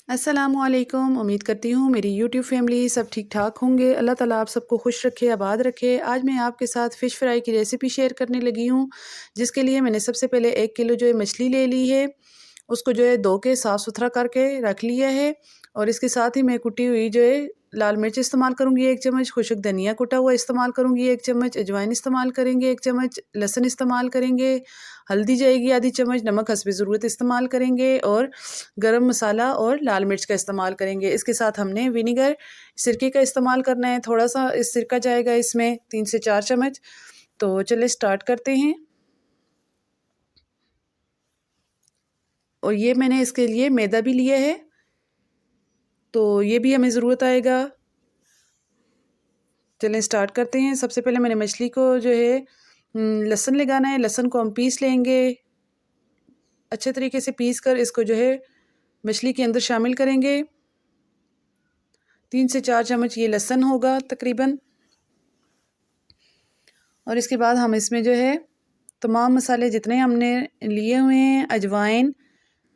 अस्सलामु अलैकुम। उम्मीद करती हूँ मेरी यूट्यूब फैमिली सब ठीक ठाक होंगे। अल्लाह ताला आप सबको खुश रखे, आबाद रखे। आज मैं आपके साथ फ़िश फ्राई की रेसिपी शेयर करने लगी हूँ, जिसके लिए मैंने सबसे पहले 1 किलो जो है मछली ले ली है। उसको जो है धो के साफ़ सुथरा करके रख लिया है और इसके साथ ही मैं कुटी हुई जो है लाल मिर्च इस्तेमाल करूँगी 1 चम्मच, खुश्क धनिया कुटा हुआ इस्तेमाल करूँगी 1 चम्मच, अजवाइन इस्तेमाल करेंगे 1 चम्मच, लहसुन इस्तेमाल करेंगे, हल्दी जाएगी आधी चम्मच, नमक हस्बे ज़रूरत इस्तेमाल करेंगे और गरम मसाला और लाल मिर्च का इस्तेमाल करेंगे। इसके साथ हमने विनेगर, सिरके का इस्तेमाल करना है, थोड़ा-सा सिरका जाएगा इसमें 3 से 4 चम्मच। तो चलिए स्टार्ट करते हैं। और ये मैंने इसके लिए मैदा भी लिया है, तो ये भी हमें ज़रूरत आएगा। चलें स्टार्ट करते हैं। सबसे पहले मैंने मछली को जो है लहसुन लगाना है, लहसुन को हम पीस लेंगे। अच्छे तरीके से पीस कर इसको जो है मछली के अंदर शामिल करेंगे। 3 से 4 चम्मच ये लहसुन होगा तकरीबन। और इसके बाद हम इसमें जो है तमाम मसाले जितने हमने लिए हुए हैं, अजवाइन,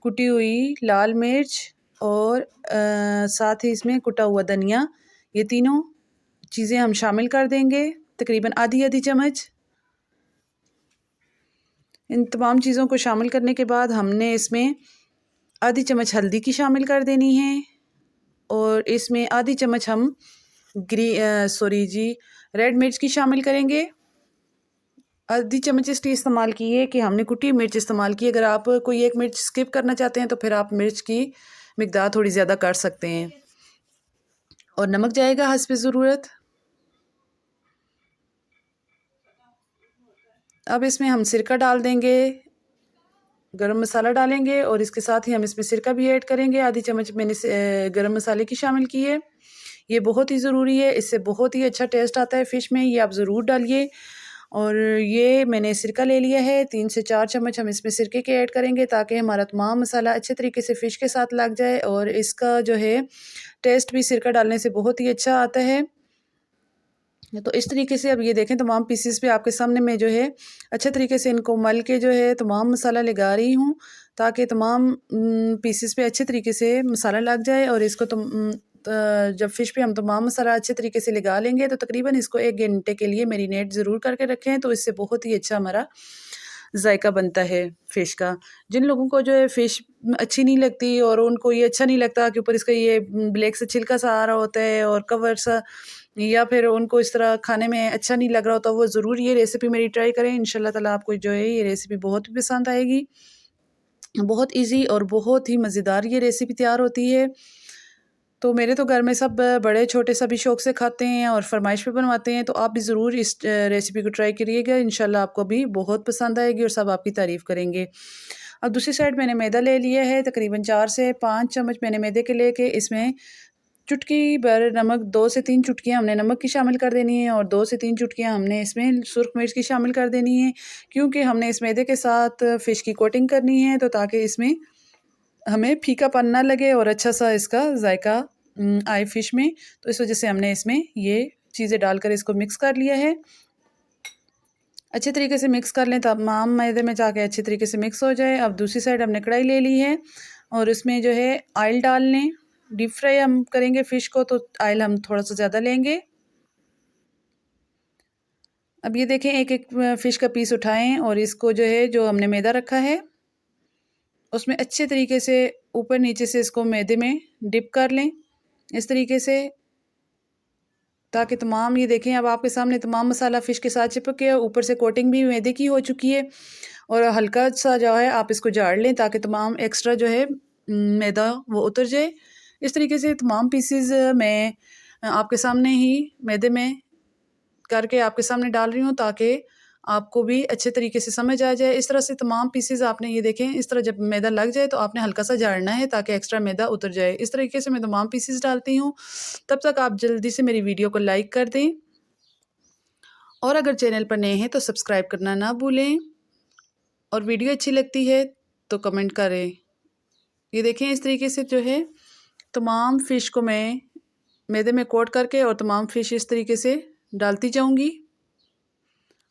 कुटी हुई लाल मिर्च और साथ ही इसमें कुटा हुआ धनिया, ये तीनों चीज़ें हम शामिल कर देंगे तकरीबन आधी-आधी चम्मच। इन तमाम चीज़ों को शामिल करने के बाद हमने इसमें आधी चम्मच हल्दी की शामिल कर देनी है और इसमें आधी चम्मच हम रेड मिर्च की शामिल करेंगे। आधी चम्मच इसलिए इस्तेमाल की है कि हमने कुटी मिर्च इस्तेमाल की। अगर आप कोई एक मिर्च स्किप करना चाहते हैं तो फिर आप मिर्च की मिकदार थोड़ी ज़्यादा कर सकते हैं। और नमक जाएगा हस्बे ज़रूरत। अब इसमें हम सिरका डाल देंगे, गरम मसाला डालेंगे और इसके साथ ही हम इसमें सिरका भी ऐड करेंगे। आधी चम्मच मैंने गरम मसाले की शामिल की है। ये बहुत ही ज़रूरी है, इससे बहुत ही अच्छा टेस्ट आता है फ़िश में, ये आप ज़रूर डालिए। और ये मैंने सिरका ले लिया है, 3 से 4 चम्मच हम इसमें सिरके के ऐड करेंगे ताकि हमारा तमाम मसाला अच्छे तरीके से फ़िश के साथ लग जाए और इसका जो है टेस्ट भी सिरका डालने से बहुत ही अच्छा आता है। तो इस तरीके से अब ये देखें तमाम पीसेस पे आपके सामने मैं जो है अच्छे तरीके से इनको मल के जो है तमाम मसाला लगा रही हूँ ताकि तमाम पीसेस पे अच्छे तरीके से मसाला लग जाए। और इसको जब फ़िश पे हम तमाम मसाला अच्छे तरीके से लगा लेंगे तो तकरीबन इसको 1 घंटे के लिए मैरिनेट ज़रूर करके रखें, तो इससे बहुत ही अच्छा हमारा जायका बनता है फ़िश का। जिन लोगों को जो है फ़िश अच्छी नहीं लगती और उनको ये अच्छा नहीं लगता कि ऊपर इसका ये ब्लैक सा छिलका सा आ रहा होता है और कवर सा, या फिर उनको इस तरह खाने में अच्छा नहीं लग रहा होता, वो ज़रूर ये रेसिपी मेरी ट्राई करें। इंशाल्लाह ताला आपको जो है ये रेसिपी बहुत ही पसंद आएगी। बहुत ईज़ी और बहुत ही मज़ेदार ये रेसिपी तैयार होती है। तो मेरे तो घर में सब बड़े छोटे सभी शौक से खाते हैं और फरमाइश पे बनवाते हैं, तो आप भी ज़रूर इस रेसिपी को ट्राई करिएगा। इंशाल्लाह आपको भी बहुत पसंद आएगी और सब आपकी तारीफ़ करेंगे। अब दूसरी साइड मैंने मैदा ले लिया है, तकरीबन 4 से 5 चम्मच मैंने मैदे के लेके इसमें चुटकी भर नमक, 2 से 3 चुटकियाँ हमने नमक की शामिल कर देनी है और 2 से 3 चुटकियाँ हमने इसमें सुर्ख मिर्च की शामिल कर देनी है, क्योंकि हमने इस मैदे के साथ फ़िश की कोटिंग करनी है, तो ताकि इसमें हमें फीकापन ना लगे और अच्छा सा इसका जायका आए फ़िश में। तो इस वजह से हमने इसमें ये चीज़ें डालकर इसको मिक्स कर लिया है। अच्छे तरीके से मिक्स कर लें, तमाम मैदे में जाके अच्छे तरीके से मिक्स हो जाए। अब दूसरी साइड हमने कढ़ाई ले ली है और उसमें जो है ऑयल डाल लें। डीप फ्राई हम करेंगे फ़िश को, तो ऑयल हम थोड़ा-सा ज़्यादा लेंगे। अब ये देखें एक-एक फ़िश का पीस उठाएँ और इसको जो है जो हमने मैदा रखा है उसमें अच्छे तरीके से ऊपर नीचे से इसको मैदे में डिप कर लें इस तरीके से, ताकि तमाम ये देखें अब आपके सामने तमाम मसाला फ़िश के साथ चिपक गया, ऊपर से कोटिंग भी मैदे की हो चुकी है। और हल्का सा जो है आप इसको झाड़ लें ताकि तमाम एक्स्ट्रा जो है मैदा वो उतर जाए। इस तरीके से तमाम पीसेस मैं आपके सामने ही मैदे में करके आपके सामने डाल रही हूँ ताकि आपको भी अच्छे तरीके से समझ आ जाए। इस तरह से तमाम पीसेस आपने ये देखें, इस तरह जब मैदा लग जाए तो आपने हल्का सा झाड़ना है ताकि एक्स्ट्रा मैदा उतर जाए। इस तरीके से मैं तमाम पीसेस डालती हूँ। तब तक आप जल्दी से मेरी वीडियो को लाइक कर दें और अगर चैनल पर नए हैं तो सब्सक्राइब करना ना भूलें और वीडियो अच्छी लगती है तो कमेंट करें। ये देखें इस तरीके से जो है तमाम फ़िश को मैं मैदे में कोट करके और तमाम फ़िश इस तरीके से डालती जाऊँगी।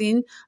3